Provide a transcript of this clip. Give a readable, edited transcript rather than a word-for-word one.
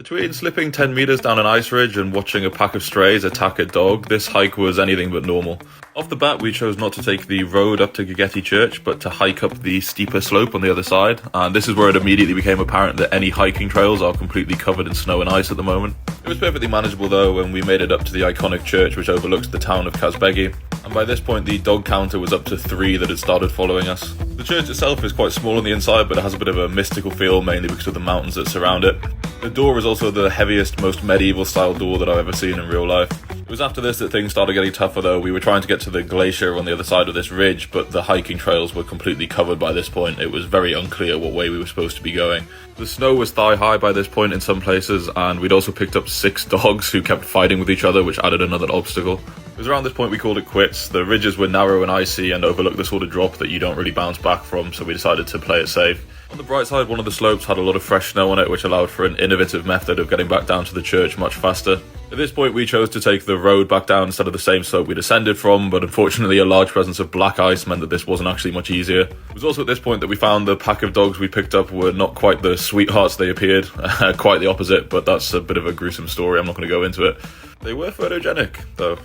Between slipping 10 meters down an ice ridge and watching a pack of strays attack a dog, this hike was anything but normal. Off the bat, we chose not to take the road up to Gegeti Church, but to hike up the steeper slope on the other side, and this is where it immediately became apparent that any hiking trails are completely covered in snow and ice at the moment. It was perfectly manageable though, and we made it up to the iconic church which overlooks the town of Kazbegi, and by this point the dog counter was up to 3 that had started following us. The church itself is quite small on the inside, but it has a bit of a mystical feel, mainly because of the mountains that surround it. The door is also the heaviest, most medieval style door that I've ever seen in real life. It was after this that things started getting tougher though. We were trying to get to the glacier on the other side of this ridge, but the hiking trails were completely covered by this point. It was very unclear what way we were supposed to be going. The snow was thigh high by this point in some places, and we'd also picked up 6 dogs who kept fighting with each other, which added another obstacle. It was around this point we called it quits. The ridges were narrow and icy and overlooked the sort of drop that you don't really bounce back from, so we decided to play it safe. On the bright side, one of the slopes had a lot of fresh snow on it, which allowed for an innovative method of getting back down to the church much faster. At this point, we chose to take the road back down instead of the same slope we descended from, but unfortunately a large presence of black ice meant that this wasn't actually much easier. It was also at this point that we found the pack of dogs we picked up were not quite the sweethearts they appeared, quite the opposite, but that's a bit of a gruesome story, I'm not going to go into it. They were photogenic, though.